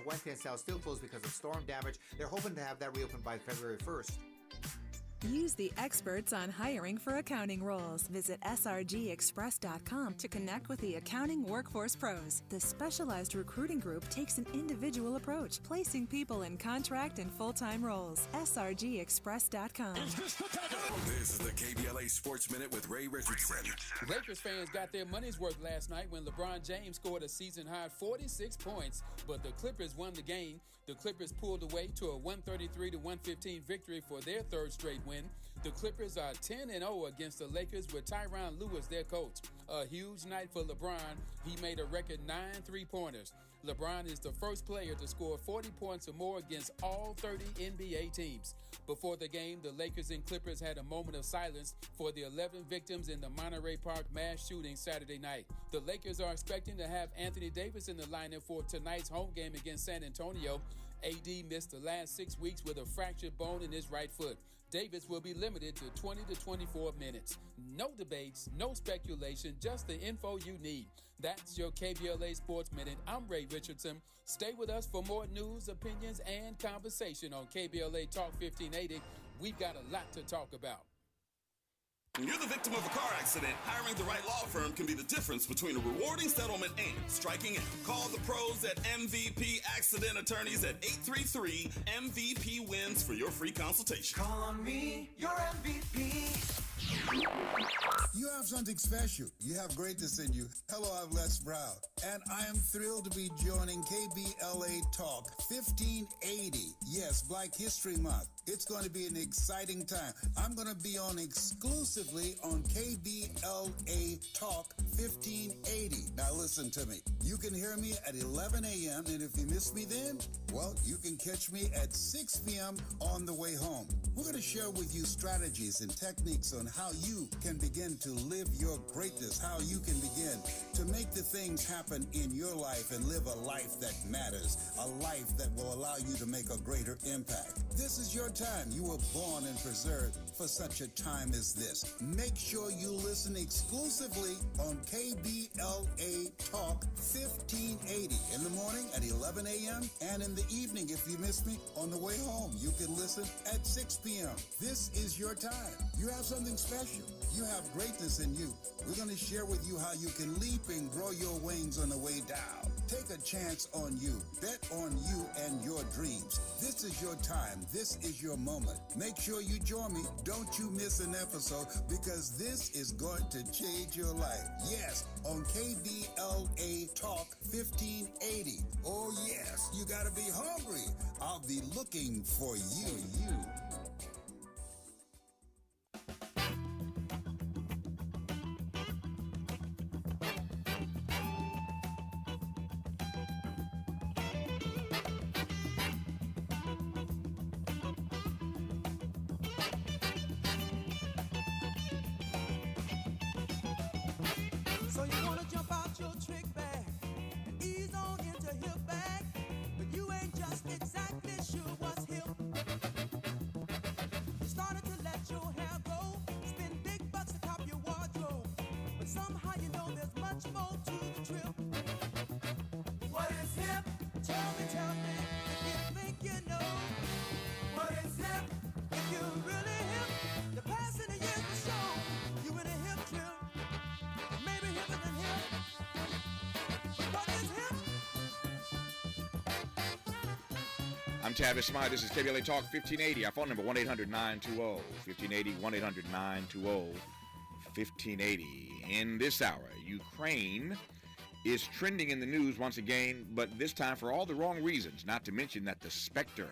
Wednesday and South still closed because of storm damage. They're hoping to have that reopened by February 1st. Use the experts on hiring for accounting roles. Visit srgexpress.com to connect with the accounting workforce pros. The specialized recruiting group takes an individual approach, placing people in contract and full-time roles. srgexpress.com. This is the KBLA Sports Minute with Ray Richardson. Lakers fans got their money's worth last night when LeBron James scored a season-high 46 points, but the Clippers won the game. The Clippers pulled away to a 133-115 victory for their third straight win. The Clippers are 10-0 against the Lakers with Tyronn Lue as their coach. A huge night for LeBron. He made a record 9 3-pointers. LeBron is the first player to score 40 points or more against all 30 NBA teams. Before the game, the Lakers and Clippers had a moment of silence for the 11 victims in the Monterey Park mass shooting Saturday night. The Lakers are expecting to have Anthony Davis in the lineup for tonight's home game against San Antonio. AD missed the last 6 weeks with a fractured bone in his right foot. Davis will be limited to 20 to 24 minutes. No debates, no speculation, just the info you need. That's your KBLA Sports Minute. I'm Ray Richardson. Stay with us for more news, opinions, and conversation on KBLA Talk 1580. We've got a lot to talk about. When you're the victim of a car accident, hiring the right law firm can be the difference between a rewarding settlement and striking out. Call the pros at MVP Accident Attorneys at 833-MVP-WINS for your free consultation. Call on me, your MVP. You have something special. You have greatness in you. Hello, I'm Les Brown, and I am thrilled to be joining KBLA Talk 1580. Yes, Black History Month. It's going to be an exciting time. I'm going to be on exclusively on KBLA Talk 1580. Now listen to me. You can hear me at 11 a.m., and if you miss me then, well, you can catch me at 6 p.m. on the way home. We're going to share with you strategies and techniques on how you can begin to live your greatness, how you can begin to make the things happen in your life and live a life that matters, a life that will allow you to make a greater impact. This is your time. You were born and preserved for such a time as this. Make sure you listen exclusively on KBLA Talk 1580 in the morning at 11 a.m. and in the evening, if you miss me on the way home, you can listen at 6 p.m. This is your time. You have something special. You have greatness in you. We're going to share with you how you can leap and grow your wings on the way down. Take a chance on you. Bet on you and your dreams. This is your time. This is your moment. Make sure you join me. Don't you miss an episode, because this is going to change your life. Yes, on KBLA Talk 1580. Oh yes, you got to be hungry. I'll be looking for you. So you wanna jump out your trick bag and ease on into hip bag, but you ain't just exactly sure what's hip. You started to let your hair go, spend big bucks to top your wardrobe, but somehow you know there's much more to the trip. What is hip? Tell me if you think you know. What is hip? If you're really hip, the past and the years will show you in a hip trip. Maybe hipper than hip. What is hip? I'm Tavis Smiley. This is KBLA Talk 1580. Our phone number 1-800-920-1580. 1-800-920-1580. In this hour, Ukraine is trending in the news once again, but this time for all the wrong reasons, not to mention that the specter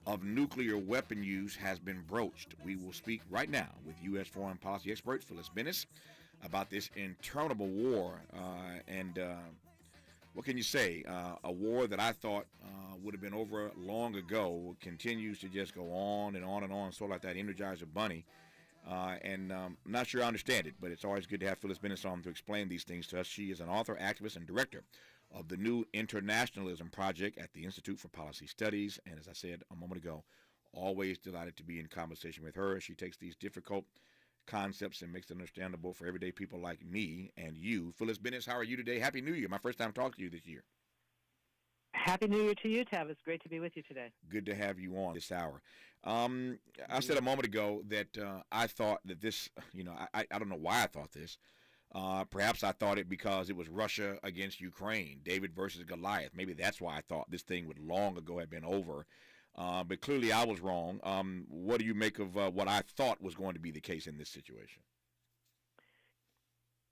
of nuclear weapon use has been broached. We will speak right now with U.S. foreign policy expert Phyllis Bennis about this interminable war. And what can you say? A war that I thought would have been over long ago continues to just go on and on and on, sort of like that Energizer Bunny. And I'm not sure I understand it, but it's always good to have Phyllis Bennis on to explain these things to us. She is an author, activist, and director of the New Internationalism Project at the Institute for Policy Studies. And as I said a moment ago, always delighted to be in conversation with her. She takes these difficult concepts and makes it understandable for everyday people like me and you. Phyllis Bennis, how are you today? Happy New Year. My first time talking to you this year. Happy New Year to you, Tavis. Great to be with you today. Good to have you on this hour. I said a moment ago that I thought that this, I don't know why I thought this. Perhaps I thought it because it was Russia against Ukraine, David versus Goliath. Maybe that's why I thought this thing would long ago have been over. But clearly I was wrong. What do you make of what I thought was going to be the case in this situation?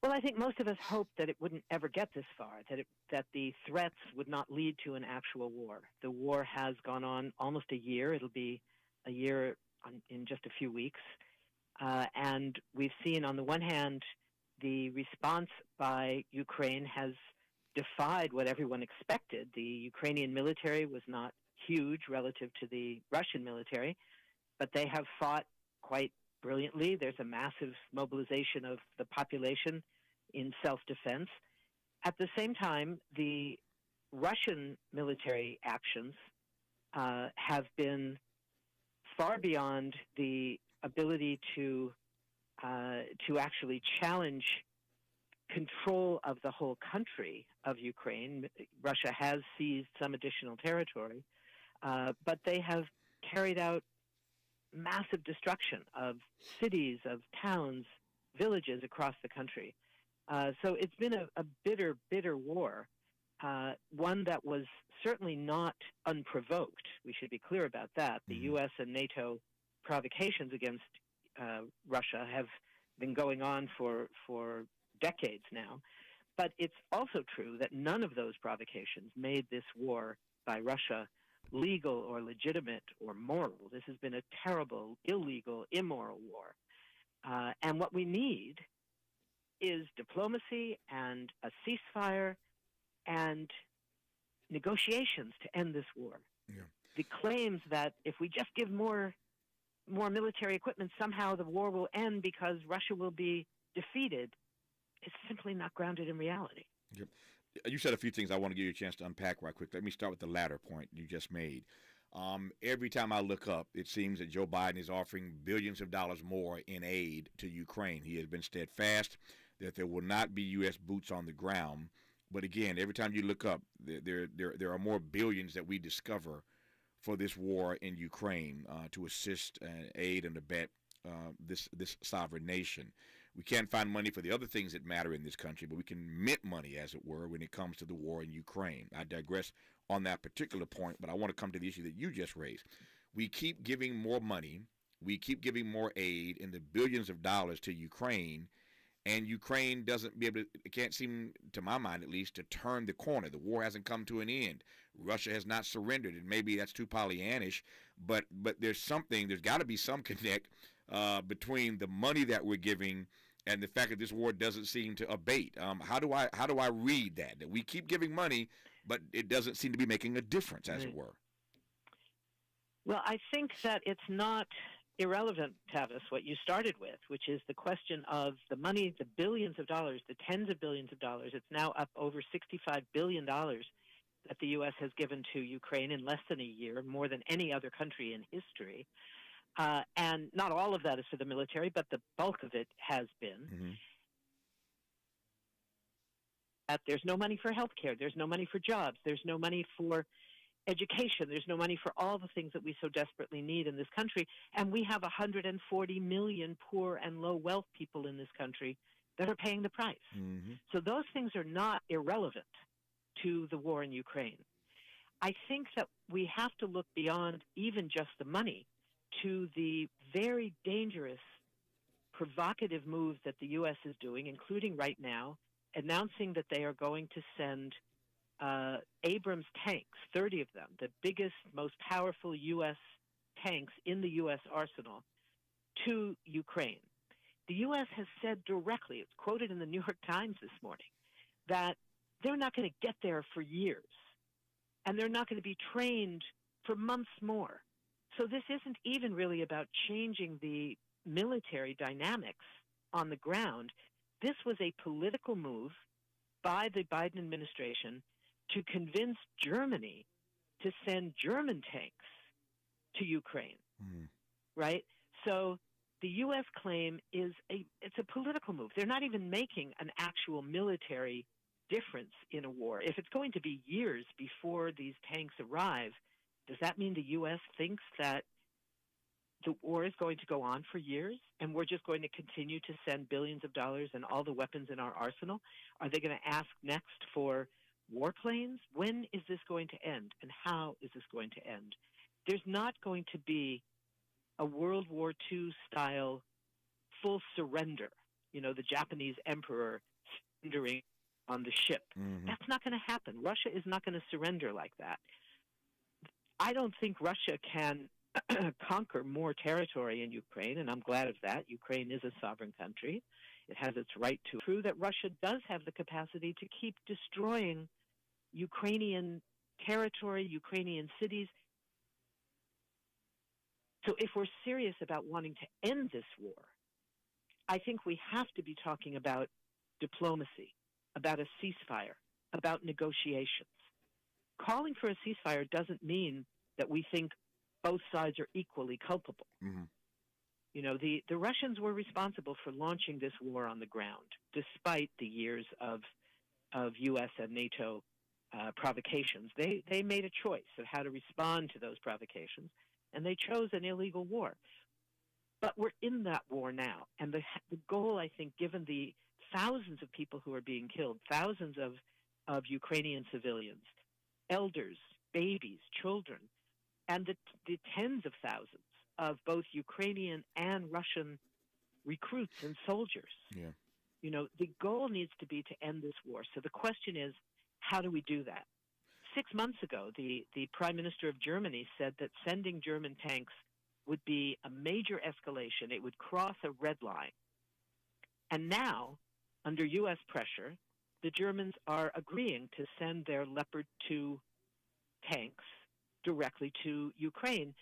Well, I think most of us hoped that it wouldn't ever get this far, that the threats would not lead to an actual war. The war has gone on almost a year. It'll be a year in just a few weeks. And we've seen, on the one hand, the response by Ukraine has defied what everyone expected. The Ukrainian military was not huge relative to the Russian military, but they have fought quite brilliantly. There's a massive mobilization of the population in self-defense. At the same time, the Russian military actions have been far beyond the ability to actually challenge control of the whole country of Ukraine. Russia has seized some additional territory, but they have carried out massive destruction of cities, of towns, villages across the country. So it's been a bitter, bitter war, one that was certainly not unprovoked. We should be clear about that. The U.S. and NATO provocations against Russia have been going on for decades now. But it's also true that none of those provocations made this war by Russia legal or legitimate or moral. This has been a terrible, illegal, immoral war. And what we need is diplomacy and a ceasefire and negotiations to end this war. Yeah. The claims that if we just give more military equipment, somehow the war will end because Russia will be defeated is simply not grounded in reality. Yep. You said a few things I want to give you a chance to unpack right quick. Let me start with the latter point you just made. Every time I look up, it seems that Joe Biden is offering billions of dollars more in aid to Ukraine. He has been steadfast that there will not be U.S. boots on the ground. But again, every time you look up, there are more billions that we discover for this war in Ukraine to assist and aid and abet this sovereign nation. We can't find money for the other things that matter in this country, but we can mint money, as it were, when it comes to the war in Ukraine. I digress on that particular point, but I want to come to the issue that you just raised. We keep giving more money, we keep giving more aid in the billions of dollars to Ukraine, and Ukraine can't seem, to my mind at least, to turn the corner. The war hasn't come to an end. Russia has not surrendered, and maybe that's too Pollyannish, but there's got to be some connect between the money that we're giving and the fact that this war doesn't seem to abate. How do I read that? That we keep giving money, but it doesn't seem to be making a difference, as it were. Well, I think that it's not irrelevant, Tavis, what you started with, which is the question of the money, the billions of dollars, the tens of billions of dollars. It's now up over $65 billion that the U.S. has given to Ukraine in less than a year, more than any other country in history. And not all of that is for the military, but the bulk of it has been. Mm-hmm. There's no money for health care. There's no money for jobs. There's no money for education. There's no money for all the things that we so desperately need in this country. And we have 140 million poor and low-wealth people in this country that are paying the price. Mm-hmm. So those things are not irrelevant to the war in Ukraine. I think that we have to look beyond even just the money to the very dangerous, provocative moves that the U.S. is doing, including right now, announcing that they are going to send Abrams tanks, 30 of them, the biggest, most powerful U.S. tanks in the U.S. arsenal, to Ukraine. The U.S. has said directly, it's quoted in the New York Times this morning, that they're not going to get there for years, and they're not going to be trained for months more. So this isn't even really about changing the military dynamics on the ground. This was a political move by the Biden administration to convince Germany to send German tanks to Ukraine, right? So the U.S. claim is it's a political move. They're not even making an actual military difference in a war. If it's going to be years before these tanks arrive, does that mean the U.S. thinks that the war is going to go on for years and we're just going to continue to send billions of dollars and all the weapons in our arsenal? Are they going to ask next for warplanes? When is this going to end, and how is this going to end? There's not going to be a World War II style full surrender, the Japanese emperor surrendering on the ship. Mm-hmm. That's not going to happen. Russia is not going to surrender like that. I don't think Russia can conquer more territory in Ukraine, and I'm glad of that. Ukraine is a sovereign country. It has its right to. True that Russia does have the capacity to keep destroying Ukrainian territory, Ukrainian cities. So if we're serious about wanting to end this war, I think we have to be talking about diplomacy, about a ceasefire, about negotiations. Calling for a ceasefire doesn't mean that we think both sides are equally culpable. Mm-hmm. The Russians were responsible for launching this war on the ground, despite the years of U.S. and NATO provocations. They made a choice of how to respond to those provocations, and they chose an illegal war. But we're in that war now, and the goal, I think, given the thousands of people who are being killed, thousands of Ukrainian civilians, elders, babies, children, and the tens of thousands of both Ukrainian and Russian recruits and soldiers. Yeah. The goal needs to be to end this war. So the question is, how do we do that? 6 months ago, the Prime Minister of Germany said that sending German tanks would be a major escalation. It would cross a red line. And now, under U.S. pressure, the Germans are agreeing to send their Leopard 2 tanks directly to Ukraine.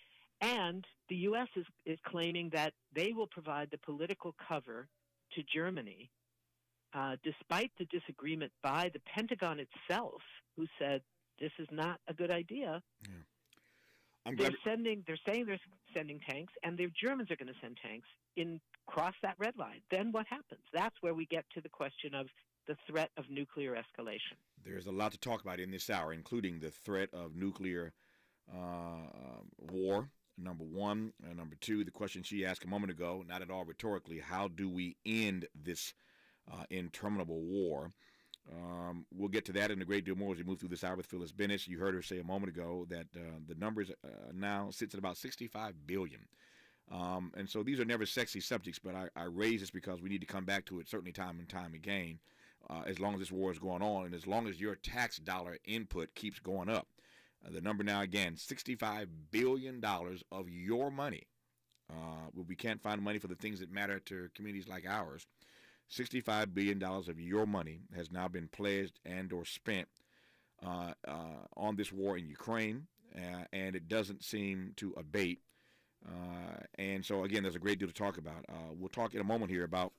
And the U.S. is claiming that they will provide the political cover to Germany, despite the disagreement by the Pentagon itself, who said this is not a good idea. Yeah. They're saying they're sending tanks, and the Germans are going to send tanks cross that red line. Then what happens? That's where we get to the question of the threat of nuclear escalation. There's a lot to talk about in this hour, including the threat of nuclear war, number one. And number two, the question she asked a moment ago, not at all rhetorically, how do we end this interminable war? We'll get to that and a great deal more as we move through this hour with Phyllis Bennett. You heard her say a moment ago that the numbers now sits at about $65 billion. And so these are never sexy subjects, but I raise this because we need to come back to it certainly time and time again, as long as this war is going on and as long as your tax dollar input keeps going up. The number now, again, $65 billion of your money. We can't find money for the things that matter to communities like ours. $65 billion of your money has now been pledged and or spent on this war in Ukraine, and it doesn't seem to abate. And so, again, there's a great deal to talk about. We'll talk in a moment here about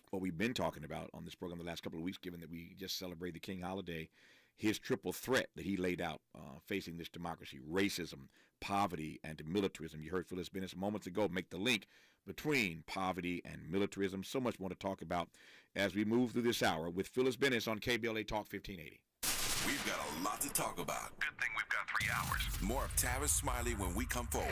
what we've been talking about on this program the last couple of weeks, given that we just celebrated the King holiday, his triple threat that he laid out facing this democracy: racism, poverty, and militarism. You heard Phyllis Bennett moments ago make the link between poverty and militarism. So much more to talk about as we move through this hour with Phyllis Bennett on KBLA Talk 1580. We've got a lot to talk about. Good thing we've got 3 hours. More of Tavis Smiley when we come forward.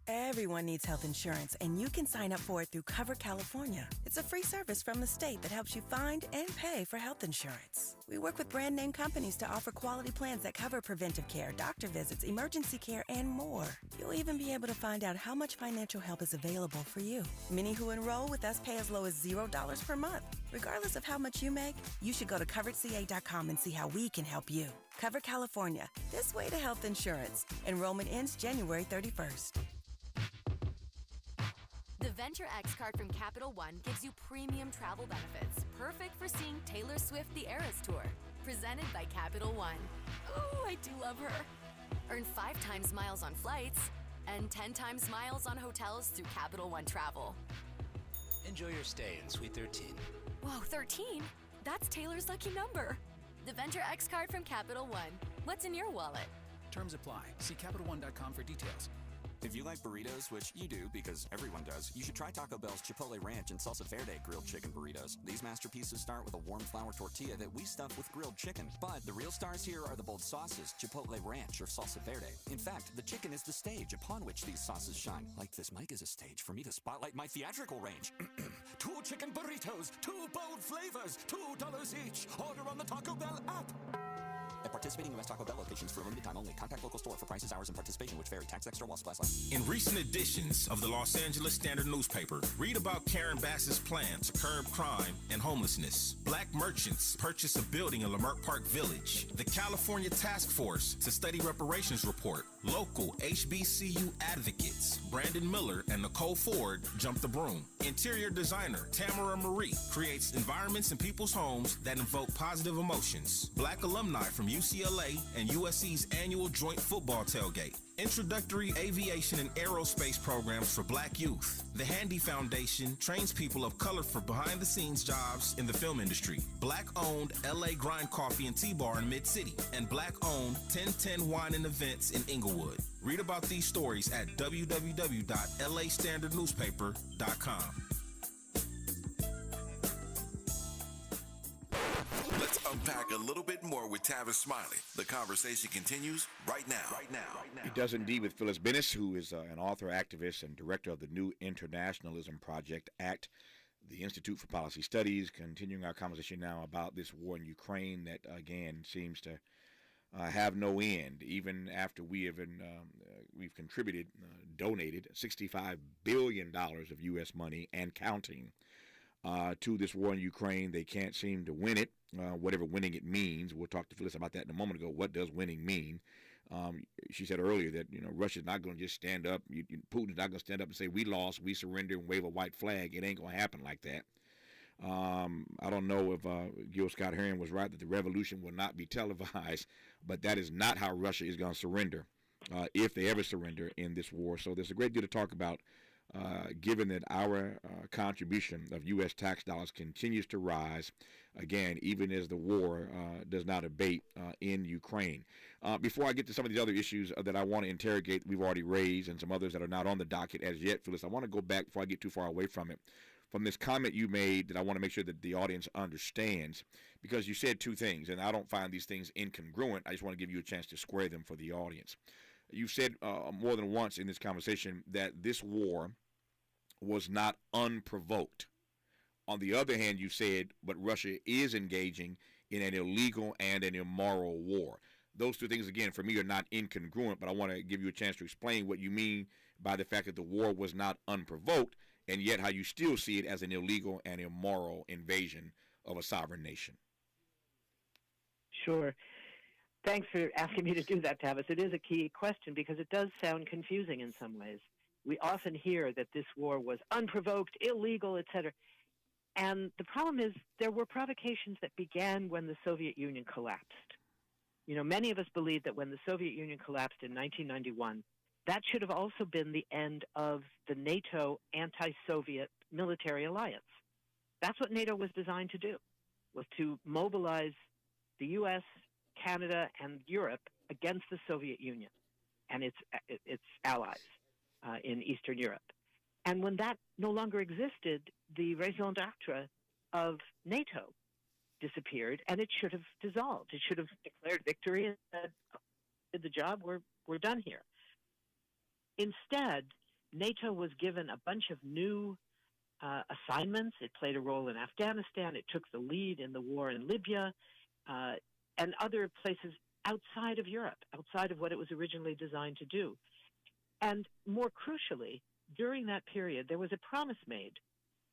Everyone needs health insurance, and you can sign up for it through Cover California. It's a free service from the state that helps you find and pay for health insurance. We work with brand name companies to offer quality plans that cover preventive care, doctor visits, emergency care, and more. You'll even be able to find out how much financial help is available for you. Many who enroll with us pay as low as $0 per month. Regardless of how much you make, you should go to coveredca.com and see how we can help you. Cover California, this way to health insurance. Enrollment ends January 31st. The Venture X card from Capital One gives you premium travel benefits, perfect for seeing Taylor Swift The Eras Tour. Presented by Capital One. Ooh, I do love her. Earn 5 times miles on flights and 10 times miles on hotels through Capital One Travel. Enjoy your stay in Suite 13. Whoa, 13? That's Taylor's lucky number. The Venture X card from Capital One. What's in your wallet? Terms apply. See CapitalOne.com for details. If you like burritos, which you do because everyone does, you should try Taco Bell's Chipotle Ranch and Salsa Verde grilled chicken burritos. These masterpieces start with a warm flour tortilla that we stuff with grilled chicken. But the real stars here are the bold sauces, Chipotle Ranch or Salsa Verde. In fact, the chicken is the stage upon which these sauces shine. Like this mic is a stage for me to spotlight my theatrical range. 2 chicken burritos, 2 bold flavors, $2 each. Order on the Taco Bell app. At participating U.S. Taco Bell locations for a limited time only. Contact local store for prices, hours, and participation which vary. Tax extra while supplies last. In recent editions of the Los Angeles Standard newspaper, read about Karen Bass's plan to curb crime and homelessness. Black merchants purchase a building in Leimert Park Village. The California Task Force to study reparations report. Local HBCU advocates Brandon Miller and Nicole Ford jump the broom. Interior designer Tamara Marie creates environments in people's homes that invoke positive emotions. Black alumni from UCLA and USC's annual joint football tailgate. Introductory aviation and aerospace programs for black youth. The Handy Foundation trains people of color for behind-the-scenes jobs in the film industry. Black-owned LA Grind Coffee and Tea Bar in Mid-City. And black-owned 1010 Wine and Events in Inglewood. Read about these stories at www.lastandardnewspaper.com. Let's unpack a little bit more with Tavis Smiley. The conversation continues right now. It does indeed with Phyllis Bennis, who is an author, activist, and director of the New Internationalism Project, ACT, the Institute for Policy Studies. Continuing our conversation now about this war in Ukraine that, again, seems to have no end. Even after we've contributed, donated $65 billion of U.S. money and counting to this war in Ukraine, they can't seem to win it. Whatever winning it means. We'll talk to Phyllis about that in a moment ago. What does winning mean? She said earlier that Russia's not going to just stand up. Putin's not going to stand up and say we lost, we surrender, and wave a white flag. It ain't going to happen like that. I don't know if Gil Scott Heron was right that the revolution will not be televised, but that is not how Russia is going to surrender, if they ever surrender in this war. So there's a great deal to talk about. Given that our contribution of U.S. tax dollars continues to rise, again, even as the war does not abate in Ukraine. Before I get to some of these other issues that I want to interrogate, we've already raised, and some others that are not on the docket as yet, Phyllis, I want to go back before I get too far away from it. From this comment you made that I want to make sure that the audience understands, because you said two things, and I don't find these things incongruent. I just want to give you a chance to square them for the audience. You said more than once in this conversation that this war was not unprovoked. On the other hand, you said, but Russia is engaging in an illegal and an immoral war. Those two things, again, for me are not incongruent, but I want to give you a chance to explain what you mean by the fact that the war was not unprovoked, and yet how you still see it as an illegal and immoral invasion of a sovereign nation. Sure. Thanks for asking me to do that, Tavis. It is a key question because it does sound confusing in some ways. We often hear that this war was unprovoked, illegal, etc. And the problem is there were provocations that began when the Soviet Union collapsed. Many of us believe that when the Soviet Union collapsed in 1991, that should have also been the end of the NATO anti-Soviet military alliance. That's what NATO was designed to do, was to mobilize the U.S., Canada, and Europe against the Soviet Union and its allies in Eastern Europe. And when that no longer existed, the raison d'etre of NATO disappeared, and it should have dissolved. It should have declared victory and said, did the job, we're done here. Instead, NATO was given a bunch of new assignments. It played a role in Afghanistan. It took the lead in the war in Libya and other places outside of Europe, outside of what it was originally designed to do. And more crucially, during that period, there was a promise made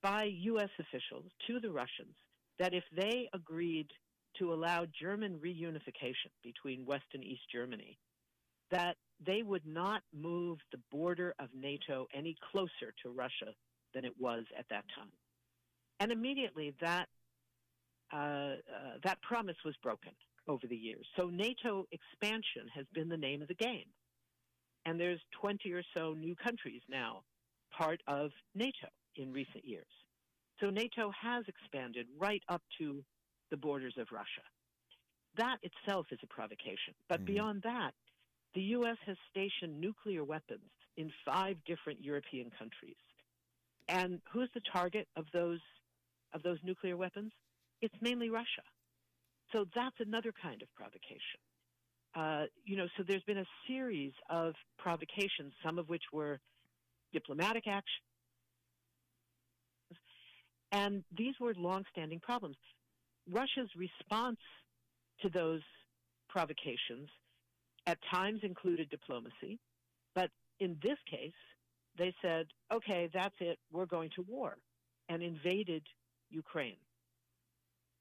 by U.S. officials to the Russians that if they agreed to allow German reunification between West and East Germany, that they would not move the border of NATO any closer to Russia than it was at that time. And immediately that promise was broken over the years. So NATO expansion has been the name of the game. And there's 20 or so new countries now part of NATO in recent years. So NATO has expanded right up to the borders of Russia. That itself is a provocation. But beyond that, the U.S. has stationed nuclear weapons in 5 different European countries. And who's the target of those nuclear weapons? It's mainly Russia. So that's another kind of provocation. So there's been a series of provocations, some of which were diplomatic actions, and these were long-standing problems. Russia's response to those provocations at times included diplomacy, but in this case, they said, okay, that's it, we're going to war, and invaded Ukraine.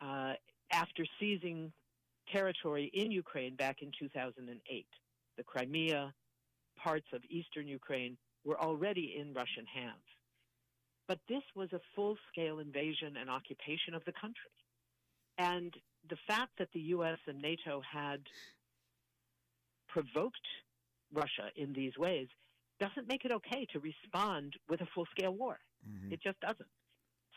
After seizing territory in Ukraine back in 2008, the Crimea, parts of eastern Ukraine were already in Russian hands. But this was a full-scale invasion and occupation of the country. And the fact that the U.S. and NATO had provoked Russia in these ways doesn't make it okay to respond with a full-scale war. Mm-hmm. It just doesn't.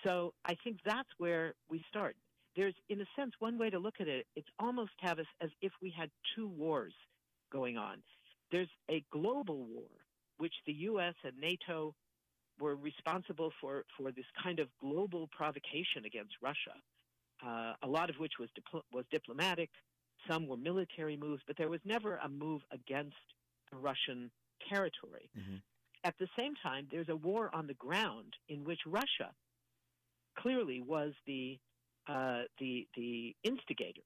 So I think that's where we start. There's, in a sense, one way to look at it, it's almost, Tavis, as if we had 2 wars going on. There's a global war, which the U.S. and NATO were responsible for this kind of global provocation against Russia, a lot of which was diplomatic, some were military moves, but there was never a move against Russian territory. Mm-hmm. At the same time, there's a war on the ground in which Russia clearly was the instigator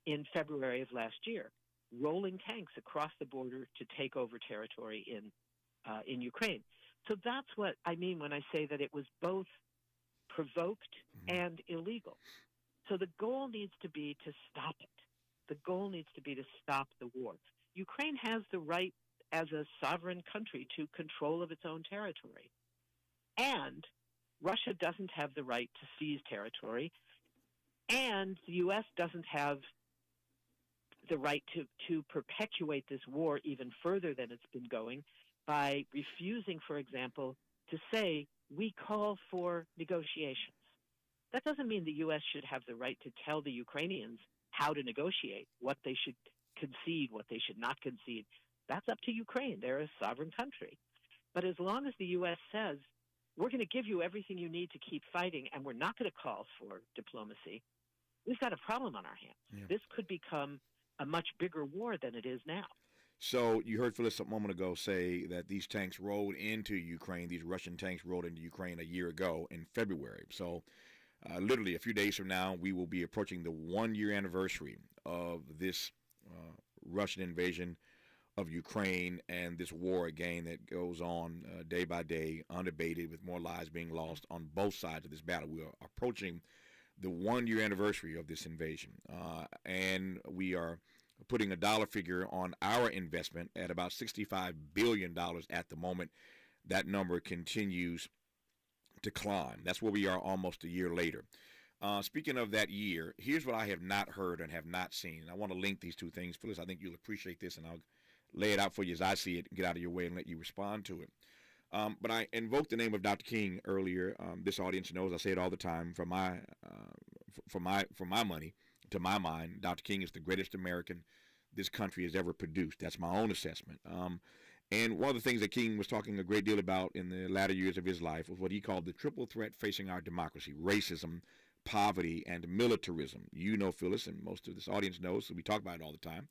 in February of last year, rolling tanks across the border to take over territory in Ukraine. So that's what I mean when I say that it was both provoked and illegal. So the goal needs to be to stop it. The goal needs to be to stop the war. Ukraine has the right as a sovereign country to control of its own territory. And Russia doesn't have the right to seize territory. And the U.S. doesn't have the right to perpetuate this war even further than it's been going by refusing, for example, to say, we call for negotiations. That doesn't mean the U.S. should have the right to tell the Ukrainians how to negotiate, what they should concede, what they should not concede. That's up to Ukraine. They're a sovereign country. But as long as the U.S. says, we're going to give you everything you need to keep fighting, and we're not going to call for diplomacy, we've got a problem on our hands. Yeah. This could become a much bigger war than it is now. So you heard Phyllis a moment ago say that these tanks rolled into Ukraine, these Russian tanks rolled into Ukraine a year ago in February. So literally a few days from now, we will be approaching the 1-year anniversary of this Russian invasion of Ukraine and this war again that goes on day by day, unabated, with more lives being lost on both sides of this battle. We are approaching the 1-year anniversary of this invasion, and we are putting a dollar figure on our investment at about $65 billion at the moment. That number continues to climb. That's where we are almost a year later. Speaking of that year, here's what I have not heard and have not seen. And I want to link these two things. Phyllis, I think you'll appreciate this, and I'll lay it out for you as I see it and get out of your way and let you respond to it. But I invoked the name of Dr. King earlier. This audience knows I say it all the time. For my money, to my mind, Dr. King is the greatest American this country has ever produced. That's my own assessment. And one of the things that King was talking a great deal about in the latter years of his life was what he called the triple threat facing our democracy: racism, poverty, and militarism. You know, Phyllis, and most of this audience knows, so we talk about it all the time,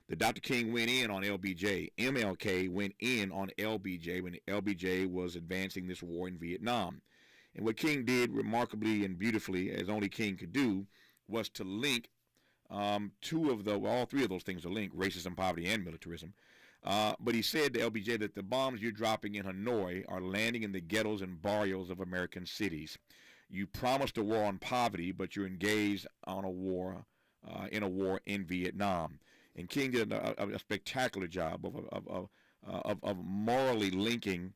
that Dr. King went in on LBJ. MLK went in on LBJ when LBJ was advancing this war in Vietnam. And what King did remarkably and beautifully, as only King could do, was to link all 3 of those things are linked: racism, poverty, and militarism. But he said to LBJ that the bombs you're dropping in Hanoi are landing in the ghettos and barrios of American cities. You promised a war on poverty, but you're engaged on a war in Vietnam. And King did a spectacular job of morally linking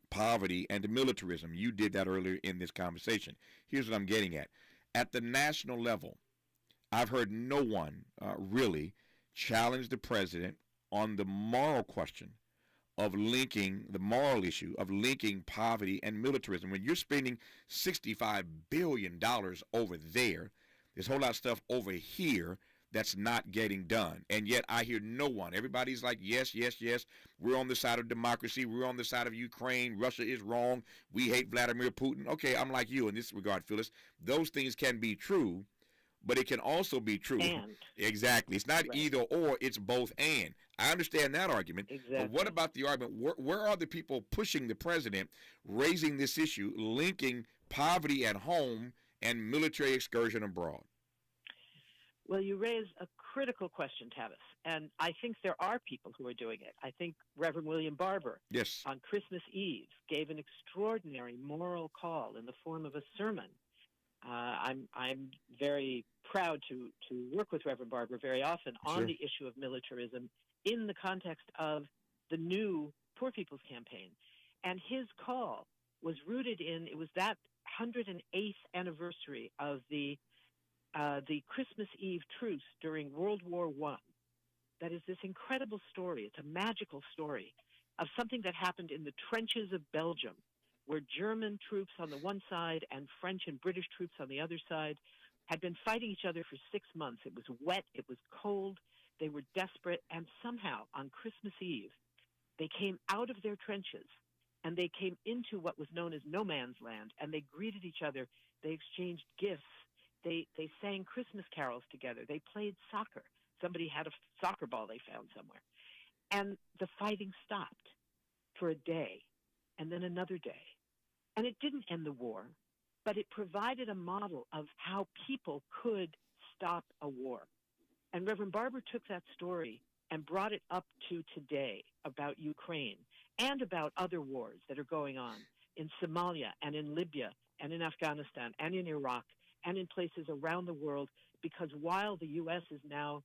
poverty and militarism. You did that earlier in this conversation. Here's what I'm getting at. At the national level, I've heard no one really challenge the president on the moral question of linking, the moral issue of linking poverty and militarism. When you're spending $65 billion over there, there's a whole lot of stuff over here that's not getting done. And yet I hear no one. Everybody's like, yes, yes, yes. We're on the side of democracy. We're on the side of Ukraine. Russia is wrong. We hate Vladimir Putin. Okay, I'm like you in this regard, Phyllis. Those things can be true, but it can also be true. And. Exactly. It's not either or, it's both and. I understand that argument. Exactly. But what about the argument, where are the people pushing the president, raising this issue, linking poverty at home and military excursion abroad? Well, you raise a critical question, Tavis, and I think there are people who are doing it. I think Reverend William Barber, yes, on Christmas Eve, gave an extraordinary moral call in the form of a sermon. I'm very proud to work with Reverend Barber very often on the issue of militarism in the context of the new Poor People's Campaign. And his call was rooted in, it was that 108th anniversary of the Christmas Eve truce during World War I. That is this incredible story. It's a magical story of something that happened in the trenches of Belgium, where German troops on the one side and French and British troops on the other side had been fighting each other for 6 months. It was wet, it was cold, they were desperate, and somehow on Christmas Eve, they came out of their trenches and they came into what was known as no man's land, and they greeted each other, they exchanged gifts, they sang Christmas carols together, they played soccer. Somebody had a soccer ball they found somewhere. And the fighting stopped for a day and then another day. And it didn't end the war, but it provided a model of how people could stop a war. And Reverend Barber took that story and brought it up to today about Ukraine and about other wars that are going on in Somalia and in Libya and in Afghanistan and in Iraq and in places around the world, because while the U.S. is now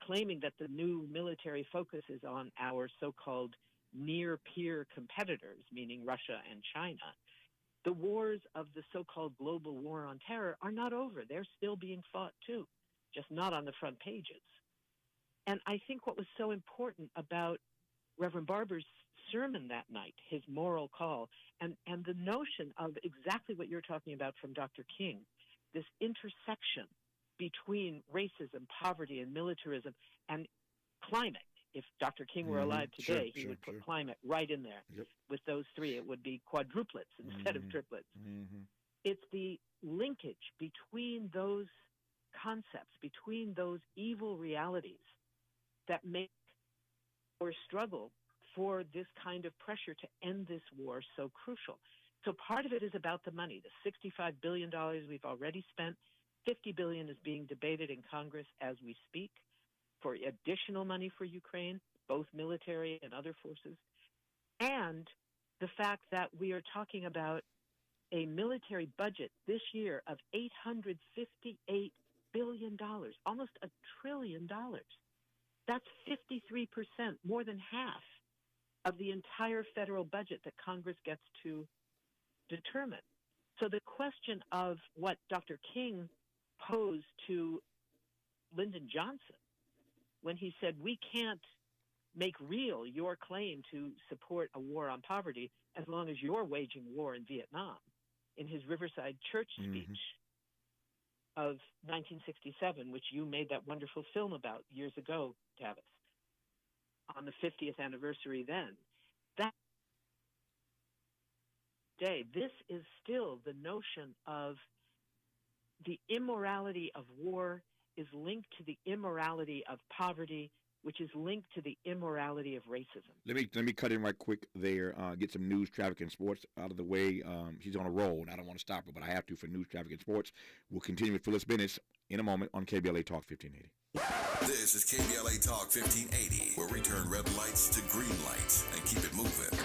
claiming that the new military focus is on our so-called near-peer competitors, meaning Russia and China, the wars of the so-called global war on terror are not over. They're still being fought too, just not on the front pages. And I think what was so important about Reverend Barber's sermon that night, his moral call, and the notion of exactly what you're talking about from Dr. King, this intersection between racism, poverty, and militarism, and climate. If Dr. King were alive today, he would put climate right in there. Yep. With those three, it would be quadruplets instead of triplets. It's the linkage between those concepts, between those evil realities, that make our struggle for this kind of pressure to end this war so crucial. So part of it is about the money. The $65 billion we've already spent, $50 billion is being debated in Congress as we speak for additional money for Ukraine, both military and other forces. And the fact that we are talking about a military budget this year of $858 billion, almost $1 trillion. That's 53%, more than half of the entire federal budget that Congress gets to determine. So the question of what Dr. King posed to Lyndon Johnson when he said, we can't make real your claim to support a war on poverty as long as you're waging war in Vietnam, in his Riverside Church speech of 1967, which you made that wonderful film about years ago, Tavis, on the 50th anniversary then. That day, this is still the notion of the immorality of war is linked to the immorality of poverty, which is linked to the immorality of racism. Let me cut in right quick there, get some news, traffic, and sports out of the way. She's on a roll, and I don't want to stop her, but I have to for news, traffic, and sports. We'll continue with Phyllis Bennett in a moment on KBLA Talk 1580. This is KBLA Talk 1580, where we turn red lights to green lights and keep it moving.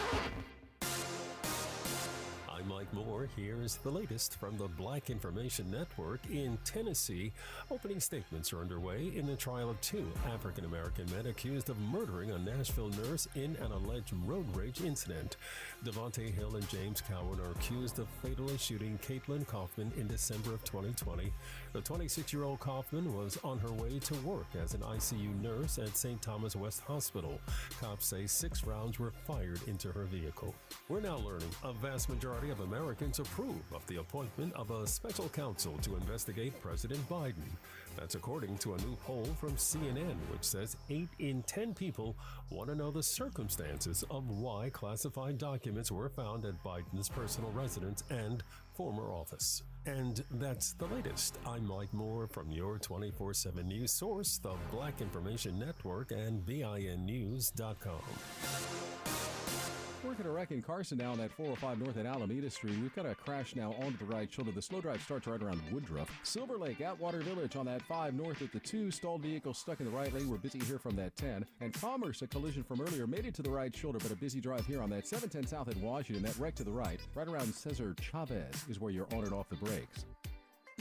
I'm Mike Moore. Here's the latest from the Black Information Network. In Tennessee, opening statements are underway in the trial of two African-American men accused of murdering a Nashville nurse in an alleged road rage incident. Devontae Hill and James Cowan are accused of fatally shooting Caitlin Kaufman in December of 2020. The 26-year-old Kaufman was on her way to work as an ICU nurse at St. Thomas West Hospital. Cops say 6 rounds were fired into her vehicle. We're now learning a vast majority of Americans approve of the appointment of a special counsel to investigate President Biden. That's according to a new poll from CNN, which says 8 in 10 people want to know the circumstances of why classified documents were found at Biden's personal residence and former office. And that's the latest. I'm Mike Moore from your 24/7 news source, the Black Information Network, and VINnews.com. Working a wreck in Carson now on that 405 North at Alameda Street. We've got a crash now onto the right shoulder. The slow drive starts right around Woodruff. Silver Lake, Atwater Village on that 5 north at the 2. Stalled vehicle stuck in the right lane. We're busy here from that 10. And Commerce, a collision from earlier, made it to the right shoulder, but a busy drive here on that 710 south at Washington. That wreck to the right around Cesar Chavez is where you're on and off the brakes.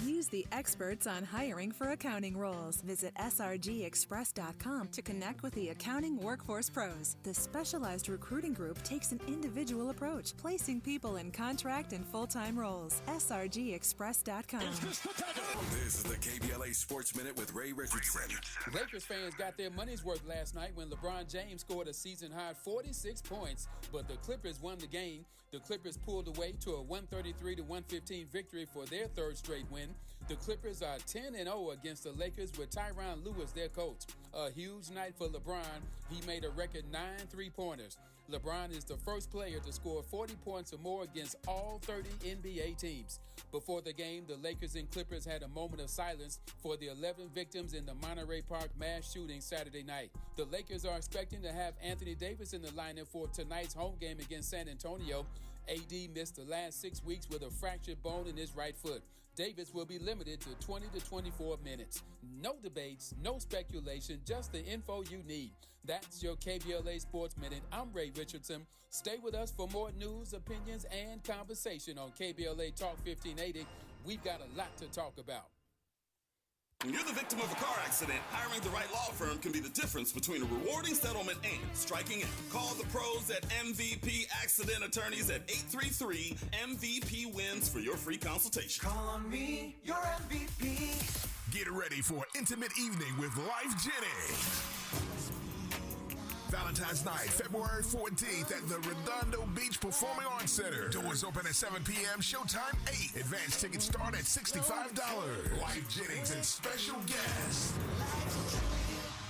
Use the experts on hiring for accounting roles. Visit srgexpress.com to connect with the accounting workforce pros. The specialized recruiting group takes an individual approach, placing people in contract and full-time roles. srgexpress.com. This is the KBLA Sports Minute with Ray Richardson. Lakers fans got their money's worth last night when LeBron James scored a season-high 46 points, but the Clippers won the game. The Clippers pulled away to a 133-115 victory for their third straight win. The Clippers are 10-0 against the Lakers with Tyronn Lue their coach. A huge night for LeBron. He made a record 9 3-pointers. LeBron is the first player to score 40 points or more against all 30 NBA teams. Before the game, the Lakers and Clippers had a moment of silence for the 11 victims in the Monterey Park mass shooting Saturday night. The Lakers are expecting to have Anthony Davis in the lineup for tonight's home game against San Antonio. AD missed the last 6 weeks with a fractured bone in his right foot. Davis will be limited to 20 to 24 minutes. No debates, no speculation, just the info you need. That's your KBLA Sports Minute. I'm Ray Richardson. Stay with us for more news, opinions, and conversation on KBLA Talk 1580. We've got a lot to talk about. When you're the victim of a car accident, hiring the right law firm can be the difference between a rewarding settlement and striking out. Call the pros at MVP Accident Attorneys at 833-MVP-WINS for your free consultation. Call on me, your MVP. Get ready for an intimate evening with Life Jennings. Valentine's Night, February 14th at the Redondo Beach Performing Arts Center. Doors open at 7 p.m., showtime 8. Advance tickets start at $65. Life Jennings and special guests.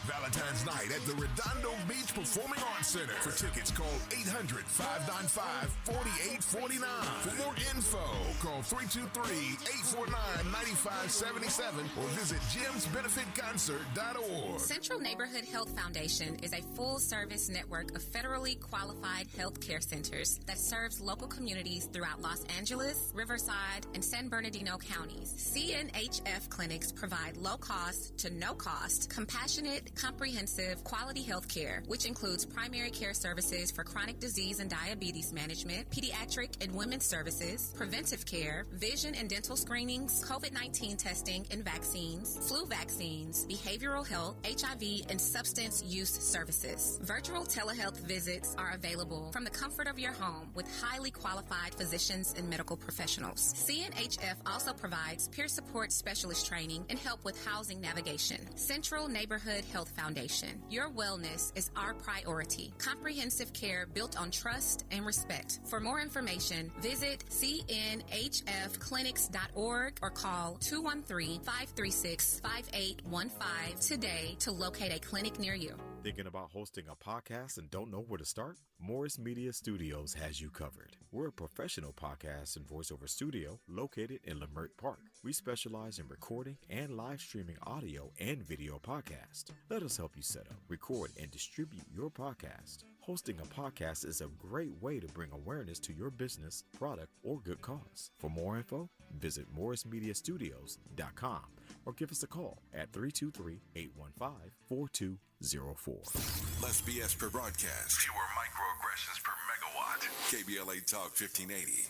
Valentine's Night at the Redondo Beach Performing Arts Center. For tickets, call 800-595-4849. For more info, call 323-849-9577 or visit jimsbenefitconcert.org. Central Neighborhood Health Foundation is a full-service network of federally qualified health care centers that serves local communities throughout Los Angeles, Riverside, and San Bernardino counties. CNHF clinics provide low-cost to no-cost, compassionate, comprehensive, quality health care, which includes primary care services for chronic disease and diabetes management, pediatric and women's services, preventive care, vision and dental screenings, COVID-19 testing and vaccines, flu vaccines, behavioral health, HIV, and substance use services. Virtual telehealth visits are available from the comfort of your home with highly qualified physicians and medical professionals. CNHF also provides peer support specialist training and help with housing navigation. Central Neighborhood Health Foundation. Your wellness is our priority. Comprehensive care built on trust and respect. For more information, visit cnhfclinics.org or call 213-536-5815 today to locate a clinic near you. Thinking about hosting a podcast and don't know where to start? Morris Media Studios has you covered. We're a professional podcast and voiceover studio located in Leimert Park. We specialize in recording and live streaming audio and video podcasts. Let us help you set up, record, and distribute your podcast. Hosting a podcast is a great way to bring awareness to your business, product, or good cause. For more info, visit morrismediastudios.com or give us a call at 323-815-4204. Less BS per broadcast. Fewer microaggressions per megawatt. KBLA Talk 1580.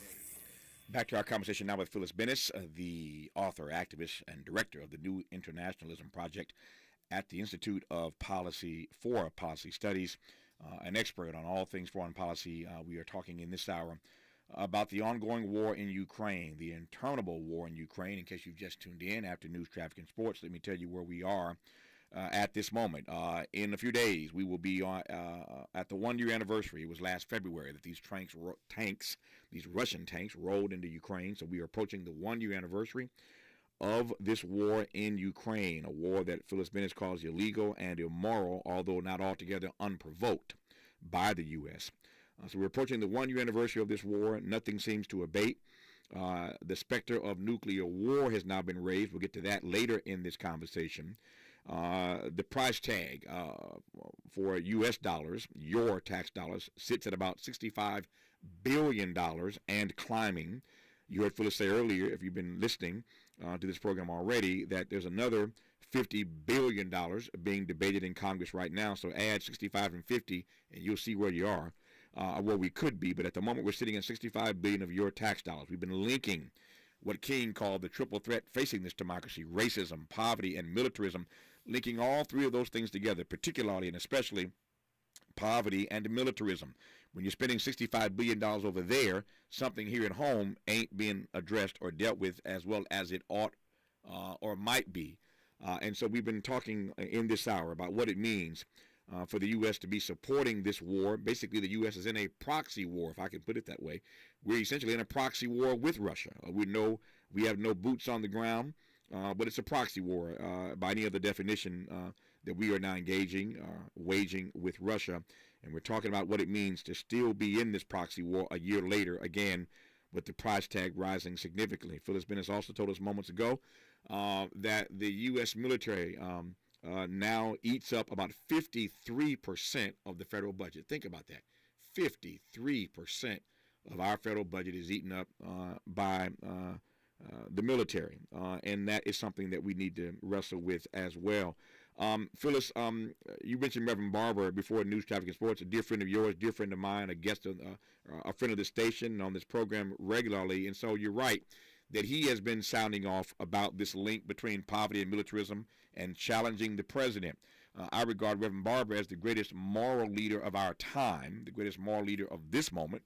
Back to our conversation now with Phyllis Bennis, the author, activist, and director of the New Internationalism Project at the Institute of Policy for Policy Studies, an expert on all things foreign policy. We are talking in this hour about the ongoing war in Ukraine, the interminable war in Ukraine. In case you've just tuned in after News, Traffic, and Sports, let me tell you where we are at this moment. In a few days, we will be at the one-year anniversary. It was last February that these these Russian tanks, rolled into Ukraine. So we are approaching the one-year anniversary of this war in Ukraine, a war that Phyllis Bennett calls illegal and immoral, although not altogether unprovoked by the U.S. So we're approaching the one-year anniversary of this war. Nothing seems to abate. The specter of nuclear war has now been raised. We'll get to that later in this conversation. The price tag for U.S. dollars, your tax dollars, sits at about $65 billion and climbing. You heard Phyllis say earlier, if you've been listening to this program already, that there's another $50 billion being debated in Congress right now. So add 65 and 50, and you'll see where you are, where we could be. But at the moment, we're sitting at $65 billion of your tax dollars. We've been linking what King called the triple threat facing this democracy: racism, poverty, and militarism, linking all three of those things together, particularly and especially poverty and militarism. When you're spending $65 billion over there, something here at home ain't being addressed or dealt with as well as it ought or might be. And so we've been talking in this hour about what it means for the U.S. to be supporting this war. Basically, the U.S. is in a proxy war, if I can put it that way. We're essentially in a proxy war with Russia. We have no boots on the ground, but it's a proxy war by any other definition that we are now waging with Russia. And we're talking about what it means to still be in this proxy war a year later, again, with the price tag rising significantly. Phyllis Bennett also told us moments ago that the U.S. military now eats up about 53% of the federal budget. Think about that. 53% of our federal budget is eaten up by the military, and that is something that we need to wrestle with as well. Phyllis, you mentioned Reverend Barber before News, Traffic, and Sports, a dear friend of yours, dear friend of mine, a guest, a friend of the station on this program regularly. And so you're right that he has been sounding off about this link between poverty and militarism and challenging the president. I regard Reverend Barber as the greatest moral leader of our time, the greatest moral leader of this moment,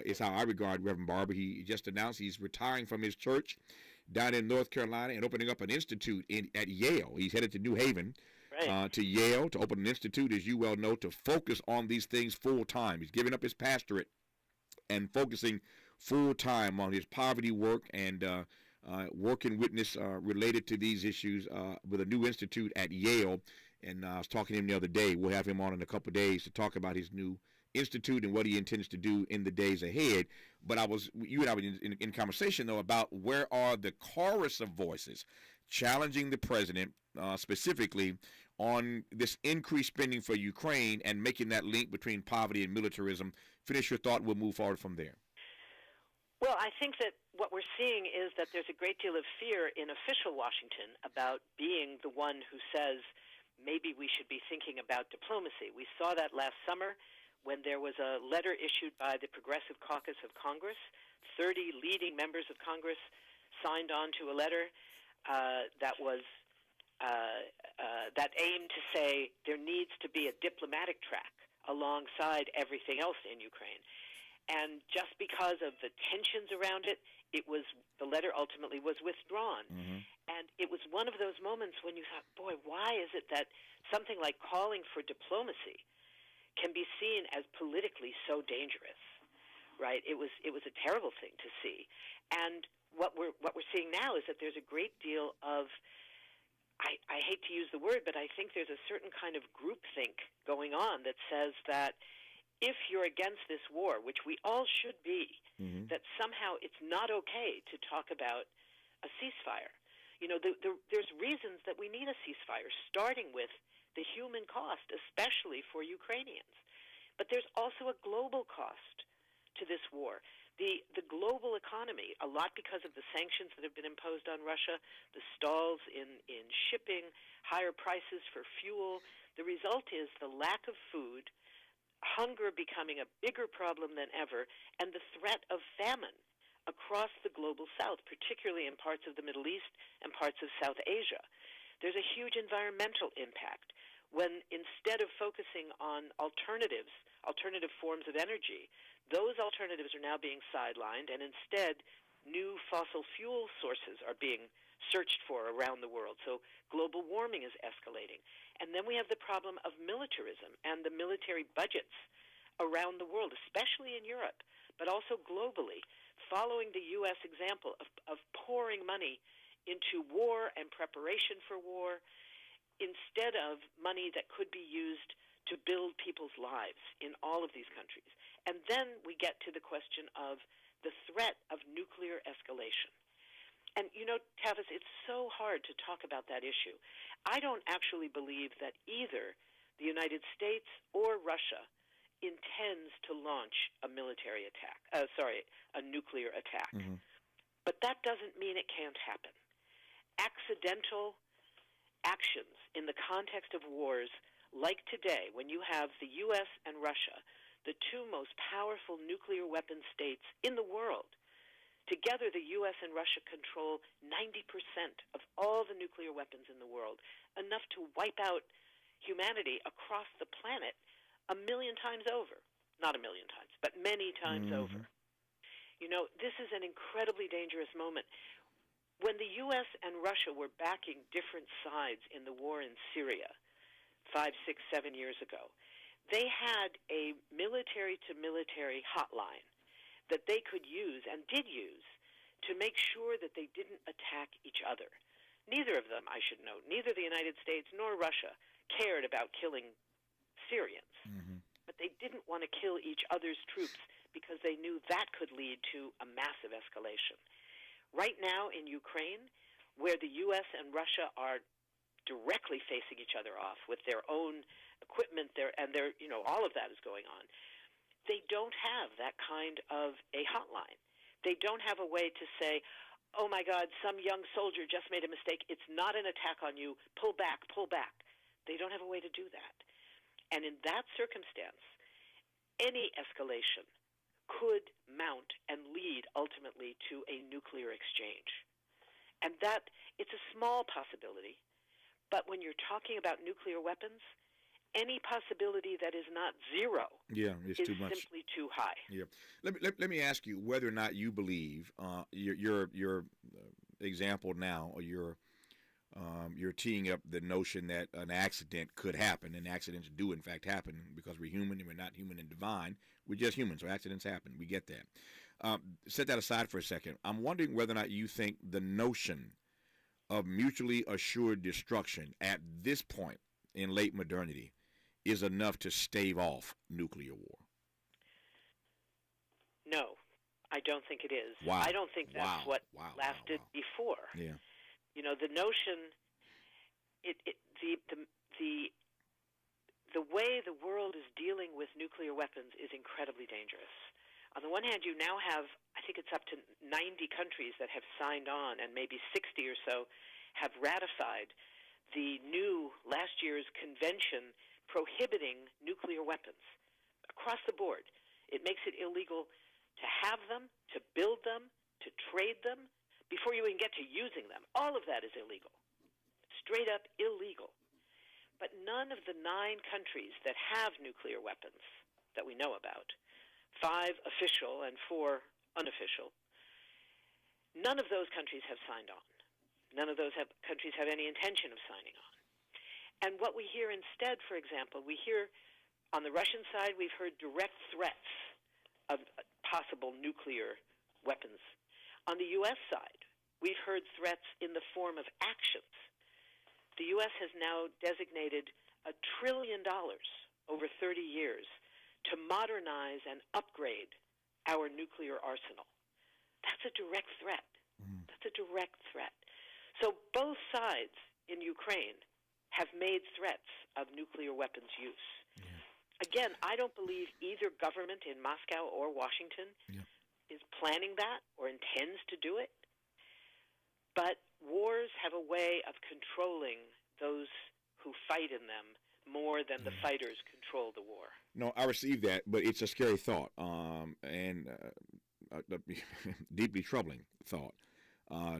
is how I regard Reverend Barber. He just announced he's retiring from his church down in North Carolina and opening up an institute at Yale. He's headed to New Haven, to Yale, to open an institute, as you well know, to focus on these things full time. He's giving up his pastorate and focusing full time on his poverty work and work and witness related to these issues with a new institute at Yale. And I was talking to him the other day. We'll have him on in a couple of days to talk about his new institute and what he intends to do in the days ahead. But you and I were in conversation, though, about where are the chorus of voices challenging the president specifically on this increased spending for Ukraine and making that link between poverty and militarism. Finish your thought. We'll move forward from there. Well, I think that what we're seeing is that there's a great deal of fear in official Washington about being the one who says maybe we should be thinking about diplomacy. We saw that last summer when there was a letter issued by the Progressive Caucus of Congress. 30 leading members of Congress signed on to a letter that aimed to say there needs to be a diplomatic track alongside everything else in Ukraine. And just because of the tensions around it, the letter ultimately was withdrawn. Mm-hmm. And it was one of those moments when you thought, boy, why is it that something like calling for diplomacy can be seen as politically so dangerous, right? It was a terrible thing to see. And what we're seeing now is that there's a great deal of, I hate to use the word, but I think there's a certain kind of groupthink going on that says that if you're against this war, which we all should be, mm-hmm. that somehow it's not okay to talk about a ceasefire. You know, there's reasons that we need a ceasefire, starting with the human cost, especially for Ukrainians. But there's also a global cost to this war. The global economy, a lot because of the sanctions that have been imposed on Russia, the stalls in shipping, higher prices for fuel. The result is the lack of food, hunger becoming a bigger problem than ever, and the threat of famine across the global south, particularly in parts of the Middle East and parts of South Asia. There's a huge environmental impact when instead of focusing on alternative forms of energy, those alternatives are now being sidelined, and instead new fossil fuel sources are being searched for around the world. So global warming is escalating. And then we have the problem of militarism and the military budgets around the world, especially in Europe, but also globally, following the U.S. example of pouring money into war and preparation for war instead of money that could be used to build people's lives in all of these countries. And then we get to the question of the threat of nuclear escalation. And, Tavis, it's so hard to talk about that issue. I don't actually believe that either the United States or Russia intends to launch a nuclear attack. Mm-hmm. But that doesn't mean it can't happen. Accidental actions in the context of wars like today, when you have the U.S. and Russia, the two most powerful nuclear weapon states in the world, together the U.S. and Russia control 90% of all the nuclear weapons in the world, enough to wipe out humanity across the planet 1 million times over. Not 1 million times, but many times over. This is an incredibly dangerous moment. When the U.S. and Russia were backing different sides in the war in Syria 5, 6, 7 years ago, they had a military-to-military hotline that they could use and did use to make sure that they didn't attack each other. Neither of them, I should note, neither the United States nor Russia cared about killing Syrians. Mm-hmm. But they didn't want to kill each other's troops because they knew that could lead to a massive escalation. Right now in Ukraine, where the U.S. and Russia are directly facing each other off with their own equipment, all of that is going on, they don't have that kind of a hotline. They don't have a way to say, oh my God, some young soldier just made a mistake. It's not an attack on you. Pull back, pull back. They don't have a way to do that. And in that circumstance, any escalation could mount and lead ultimately to a nuclear exchange. And that, it's a small possibility, but when you're talking about nuclear weapons, any possibility that is not zero is is too much. simply too high. Yeah. Let me ask you whether or not you believe your example now, or you're teeing up the notion that an accident could happen, and accidents do in fact happen because we're human and we're not human and divine. We're just human, so accidents happen. We get that. Set that aside for a second. I'm wondering whether or not you think the notion of mutually assured destruction at this point in late modernity is enough to stave off nuclear war. No, I don't think it is. Wow. I don't think that's what lasted before. Yeah. The notion, the way the world is dealing with nuclear weapons is incredibly dangerous. On the one hand, you now have, I think it's up to 90 countries that have signed on, and maybe 60 or so have ratified the new last year's convention prohibiting nuclear weapons across the board. It makes it illegal to have them, to build them, to trade them, before you even get to using them. All of that is illegal. Straight up illegal. But none of the 9 countries that have nuclear weapons that we know about, 5 official and 4 unofficial, none of those countries have signed on. None of those countries have any intention of signing on. And what we hear instead, for example, we hear on the Russian side, we've heard direct threats of possible nuclear weapons. On the U.S. side, we've heard threats in the form of actions. The U.S. has now designated $1 trillion over 30 years to modernize and upgrade our nuclear arsenal. That's a direct threat. That's a direct threat. So both sides in Ukraine have made threats of nuclear weapons use. Again, I don't believe either government in Moscow or Washington is planning that or intends to do it. But wars have a way of controlling those who fight in them more than the fighters control the war. No, I receive that, but it's a scary thought, and a deeply troubling thought.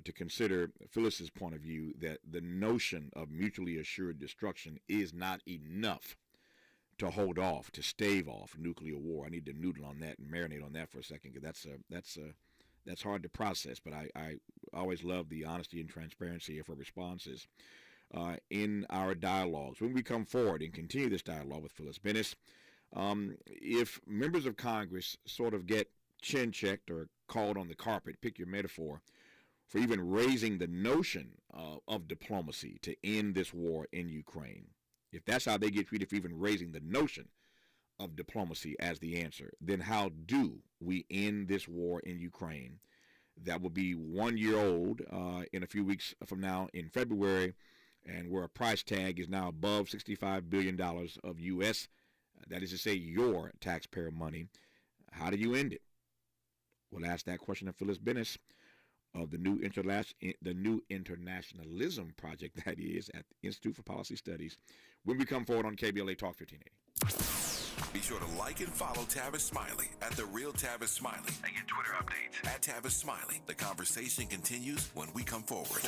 To consider Phyllis's point of view that the notion of mutually assured destruction is not enough to hold off, to stave off nuclear war. I need to noodle on that and marinate on that for a second, because that's hard to process. But I always love the honesty and transparency of her responses in our dialogues. When we come forward and continue this dialogue with Phyllis Bennis, if members of Congress sort of get chin-checked or called on the carpet, pick your metaphor, for even raising the notion of diplomacy to end this war in Ukraine, if that's how they get treated for even raising the notion of diplomacy as the answer, then how do we end this war in Ukraine? That will be 1 year old in a few weeks from now in February, and where a price tag is now above $65 billion of U.S., that is to say your taxpayer money. How do you end it? We'll ask that question of Phyllis Bennis of the new Internationalism Project, that is, at the Institute for Policy Studies, when we come forward on KBLA Talk 1580. Be sure to like and follow Tavis Smiley at The Real Tavis Smiley and get Twitter updates at Tavis Smiley. The conversation continues when we come forward.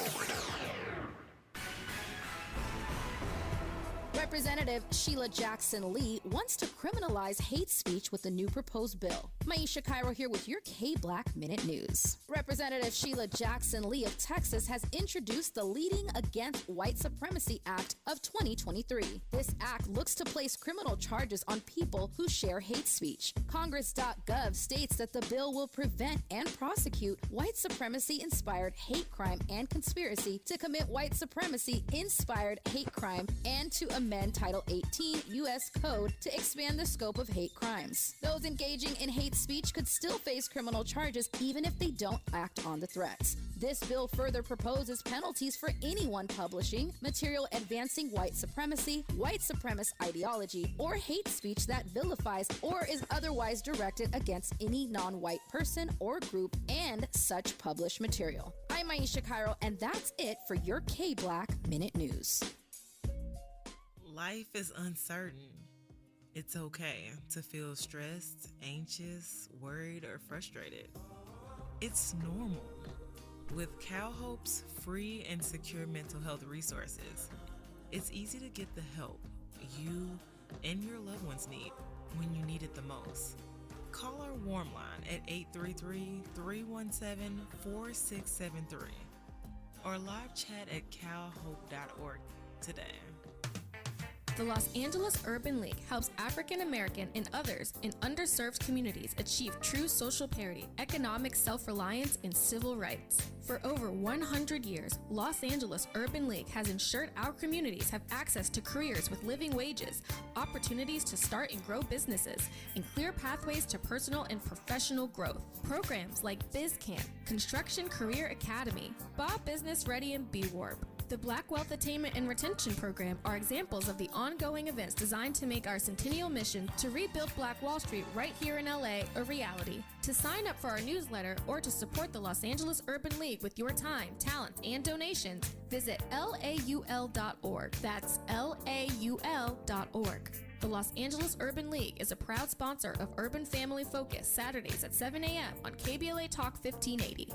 Representative Sheila Jackson Lee wants to criminalize hate speech with the new proposed bill. Maisha Cairo here with your K-Black Minute News. Representative Sheila Jackson Lee of Texas has introduced the Leading Against White Supremacy Act of 2023. This act looks to place criminal charges on people who share hate speech. Congress.gov states that the bill will prevent and prosecute white supremacy-inspired hate crime and conspiracy to commit white supremacy-inspired hate crime and to amend Title 18 U.S. Code to expand the scope of hate crimes. Those engaging in hate speech could still face criminal charges even if they don't act on the threats. This bill further proposes penalties for anyone publishing material advancing white supremacy, white supremacist ideology, or hate speech that vilifies or is otherwise directed against any non-white person or group and such published material. I'm Maisha Cairo, and that's it for your K-Black Minute News. Life is uncertain. It's okay to feel stressed, anxious, worried, or frustrated. It's normal. With CalHope's free and secure mental health resources, it's easy to get the help you and your loved ones need when you need it the most. Call our warm line at 833-317-4673 or live chat at calhope.org today. The Los Angeles Urban League helps African American and others in underserved communities achieve true social parity, economic self-reliance, and civil rights. For over 100 years, Los Angeles Urban League has ensured our communities have access to careers with living wages, opportunities to start and grow businesses, and clear pathways to personal and professional growth. Programs like BizCamp, Construction Career Academy, Bob Business Ready, and B-Warp. The Black Wealth Attainment and Retention Program are examples of the ongoing events designed to make our centennial mission to rebuild Black Wall Street right here in LA a reality. To sign up for our newsletter or to support the Los Angeles Urban League with your time, talent, and donations, visit laul.org. That's laul.org. The Los Angeles Urban League is a proud sponsor of Urban Family Focus, Saturdays at 7 a.m. on KBLA Talk 1580.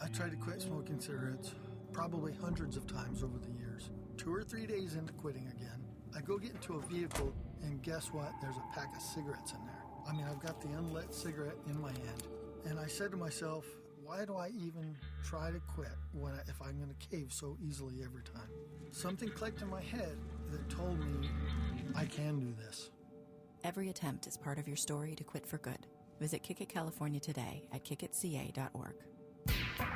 I tried to quit smoking cigarettes probably hundreds of times over the years. 2 or 3 days into quitting again, I go get into a vehicle and guess what? There's a pack of cigarettes in there. I mean, I've got the unlit cigarette in my hand. And I said to myself, why do I even try to quit if I'm going to cave so easily every time? Something clicked in my head that told me I can do this. Every attempt is part of your story to quit for good. Visit Kick It California today at kickitca.org.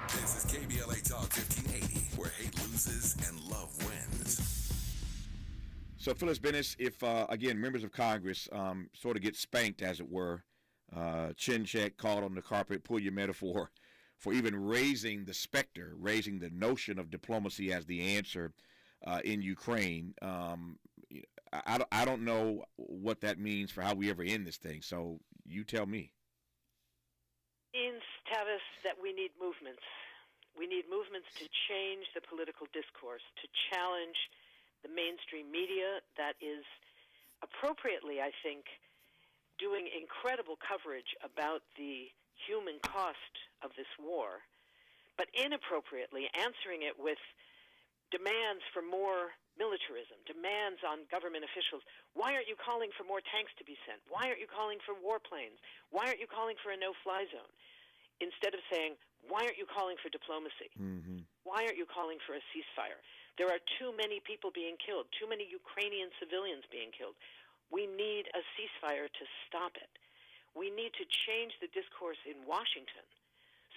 This is KBLA Talk 1580, where hate loses and love wins. So, Phyllis Bennis, if, again, members of Congress sort of get spanked, as it were, chin check, called on the carpet, pull your metaphor, for even raising the specter, raising the notion of diplomacy as the answer in Ukraine, I don't know what that means for how we ever end this thing. So you tell me. Means, Tavis, that we need movements. We need movements to change the political discourse, to challenge the mainstream media that is appropriately, I think, doing incredible coverage about the human cost of this war, but inappropriately answering it with demands for more militarism, demands on government officials. Why aren't you calling for more tanks to be sent? Why aren't you calling for warplanes? Why aren't you calling for a no-fly zone? Instead of saying, why aren't you calling for diplomacy? Mm-hmm. Why aren't you calling for a ceasefire? There are too many people being killed, too many Ukrainian civilians being killed. We need a ceasefire to stop it. We need to change the discourse in Washington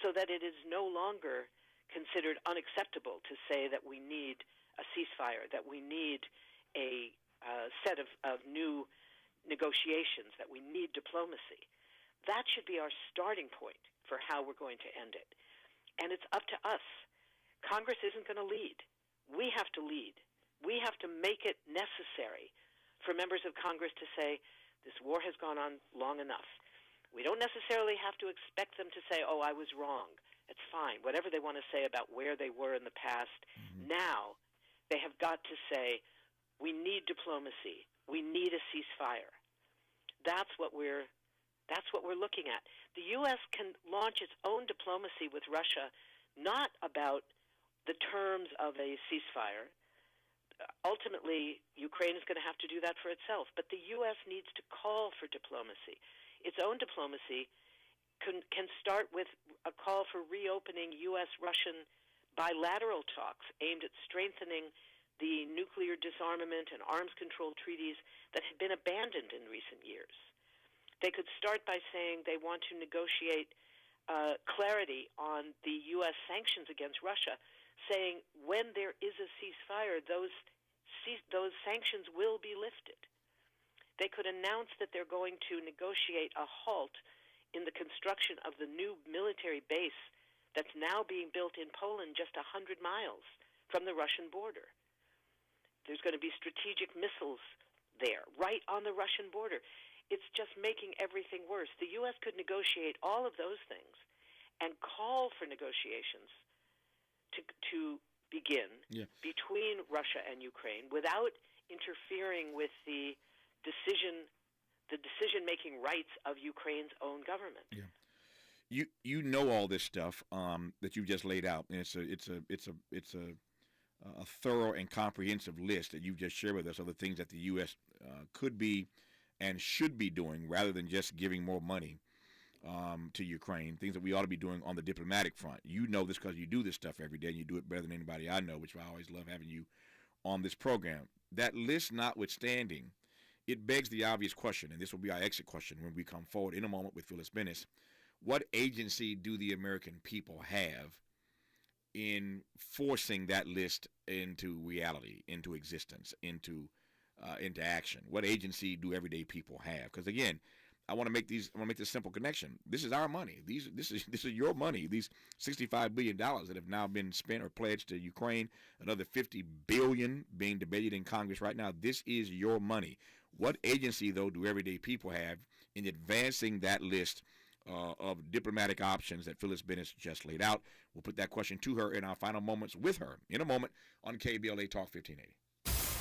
so that it is no longer considered unacceptable to say that we need a ceasefire, that we need a set of new negotiations, that we need diplomacy. That should be our starting point for how we're going to end it. And it's up to us. Congress isn't going to lead. We have to lead. We have to make it necessary for members of Congress to say, this war has gone on long enough. We don't necessarily have to expect them to say, oh, I was wrong. It's fine. Whatever they want to say about where they were in the past, now they have got to say, we need diplomacy. We need a ceasefire. That's what we're looking at. The U.S. can launch its own diplomacy with Russia, not about the terms of a ceasefire. Ultimately, Ukraine is going to have to do that for itself. But the U.S. needs to call for diplomacy. Its own diplomacy can start with a call for reopening U.S.-Russian bilateral talks aimed at strengthening the nuclear disarmament and arms control treaties that have been abandoned in recent years. They could start by saying they want to negotiate clarity on the U.S. sanctions against Russia, saying when there is a ceasefire, those sanctions will be lifted. They could announce that they're going to negotiate a halt in the construction of the new military base that's now being built in Poland just 100 miles from the Russian border. There's going to be strategic missiles there, right on the Russian border. It's just making everything worse. The U.S. could negotiate all of those things and call for negotiations to begin between Russia and Ukraine without interfering with the decision-making rights of Ukraine's own government. Yeah. You know all this stuff that you just laid out, and it's a thorough and comprehensive list that you've just shared with us of the things that the U.S. Could be and should be doing rather than just giving more money to Ukraine, things that we ought to be doing on the diplomatic front. You know this because you do this stuff every day, and you do it better than anybody I know, which I always love having you on this program. That list notwithstanding, it begs the obvious question, and this will be our exit question when we come forward in a moment with Phyllis Bennis. What agency do the American people have in forcing that list into reality, into existence, into action? What agency do everyday people have? Because again, I want to make this simple connection. This is our money. This is your money. These $65 billion that have now been spent or pledged to Ukraine, another $50 billion being debated in Congress right now. This is your money. What agency, though, do everyday people have in advancing that list of diplomatic options that Phyllis Bennis just laid out? We'll put that question to her in our final moments with her in a moment on KBLA Talk 1580.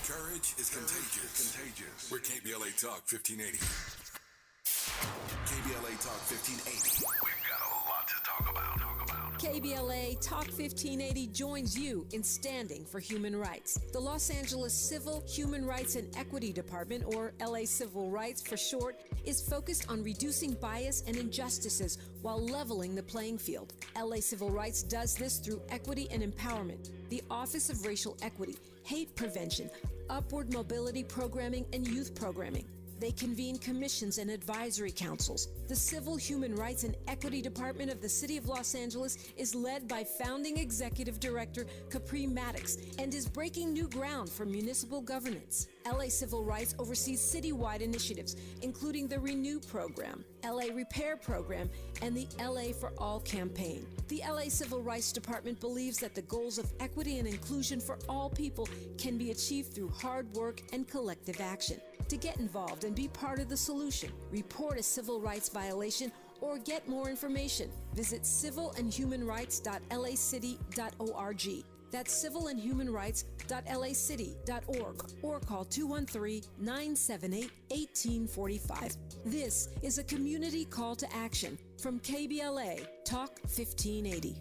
Courage is contagious. We're KBLA Talk 1580. KBLA Talk 1580. We've got a lot to talk about. KBLA Talk 1580 joins you in standing for human rights. The Los Angeles Civil, Human Rights and Equity Department, or LA Civil Rights for short, is focused on reducing bias and injustices while leveling the playing field. LA Civil Rights does this through equity and empowerment, the Office of Racial Equity, hate prevention, upward mobility programming, and youth programming. They convene commissions and advisory councils. The Civil, Human Rights and Equity Department of the City of Los Angeles is led by founding executive director Capri Maddox and is breaking new ground for municipal governance. LA Civil Rights oversees citywide initiatives, including the Renew program, LA Repair program, and the LA for All campaign. The LA Civil Rights Department believes that the goals of equity and inclusion for all people can be achieved through hard work and collective action. To get involved and be part of the solution, report a civil rights violation, or get more information, visit civilandhumanrights.lacity.org. That's civilandhumanrights.lacity.org or call 213-978-1845. This is a community call to action from KBLA Talk 1580.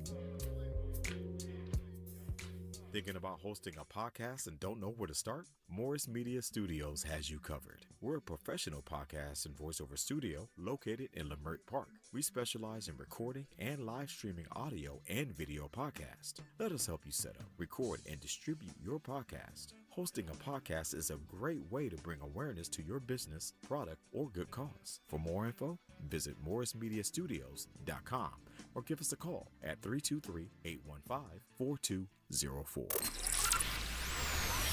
Thinking about hosting a podcast and don't know where to start? Morris Media Studios has you covered. We're a professional podcast and voiceover studio located in Leimert Park. We specialize in recording and live streaming audio and video podcasts. Let us help you set up, record, and distribute your podcast. Hosting a podcast is a great way to bring awareness to your business, product, or good cause. For more info, visit morrismediastudios.com. or give us a call at 323-815-4204.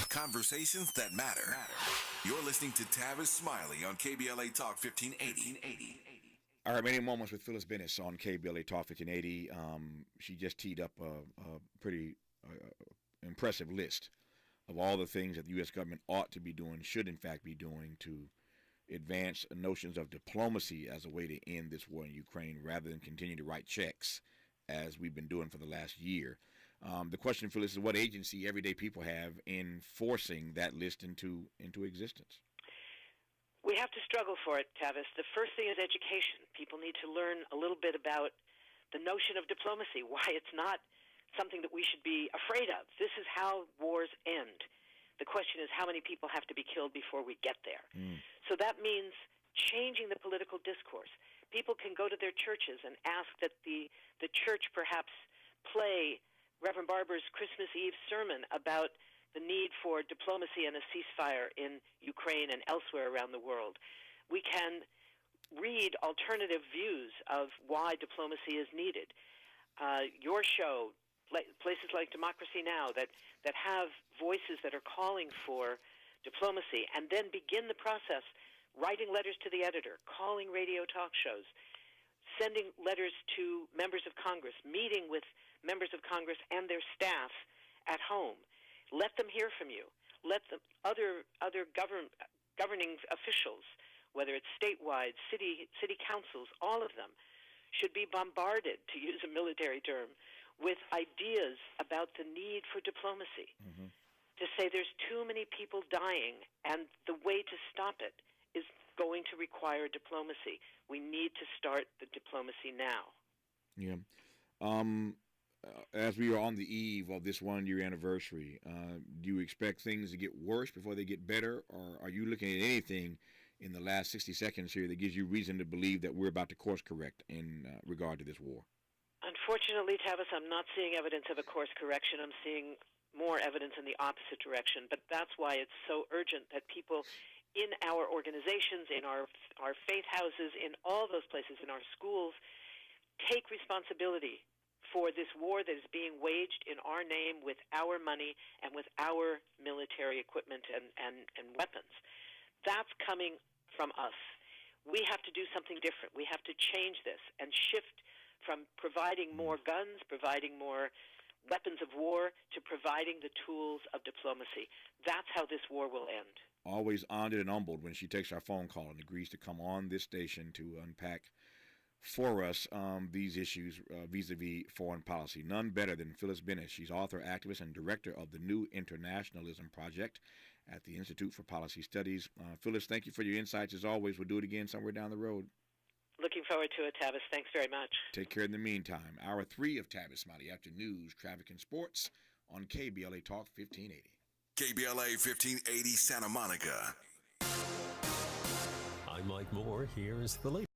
Conversations that matter. You're listening to Tavis Smiley on KBLA Talk 1580. All right, many moments with Phyllis Bennis on KBLA Talk 1580. She just teed up a pretty impressive list of all the things that the U.S. government ought to be doing, should in fact be doing, to advance notions of diplomacy as a way to end this war in Ukraine rather than continue to write checks as we've been doing for the last year. The question, Phyllis, is what agency everyday people have in forcing that list into existence? We have to struggle for it, Tavis. The first thing is education. People need to learn a little bit about the notion of diplomacy, why it's not something that we should be afraid of. This is how wars end. The question is how many people have to be killed before we get there. So that means changing the political discourse. People can go to their churches and ask that the church perhaps play Reverend Barber's Christmas Eve sermon about the need for diplomacy and a ceasefire in Ukraine and elsewhere around the world. We can read alternative views of why diplomacy is needed. Your show, places like Democracy Now! that have voices that are calling for diplomacy, and then begin the process, writing letters to the editor, calling radio talk shows, sending letters to members of Congress, meeting with members of Congress and their staff at home. Let them hear from you. Let the other governing officials, whether it's statewide, city councils, all of them, should be bombarded, to use a military term, with ideas about the need for diplomacy. To say there's too many people dying, and the way to stop it is going to require diplomacy. We need to start the diplomacy now. Yeah. As we are on the eve of this one-year anniversary, do you expect things to get worse before they get better, or are you looking at anything in the last 60 seconds here that gives you reason to believe that we're about to course correct in regard to this war? Unfortunately, Tavis, I'm not seeing evidence of a course correction. I'm seeing more evidence in the opposite direction. But that's why it's so urgent that people in our organizations, in our faith houses, in all those places, in our schools, take responsibility for this war that is being waged in our name with our money and with our military equipment and weapons. That's coming from us. We have to do something different. We have to change this and shift from providing more guns, providing more weapons of war, to providing the tools of diplomacy. That's how this war will end. Always honored and humbled when she takes our phone call and agrees to come on this station to unpack for us these issues vis-a-vis foreign policy. None better than Phyllis Bennis. She's author, activist, and director of the New Internationalism Project at the Institute for Policy Studies. Phyllis, thank you for your insights as always. We'll do it again somewhere down the road. Looking forward to it, Tavis. Thanks very much. Take care in the meantime. Hour 3 of Tavis Smiley after news, traffic, and sports on KBLA Talk 1580. KBLA 1580 Santa Monica. I'm Mike Moore. Here's the latest.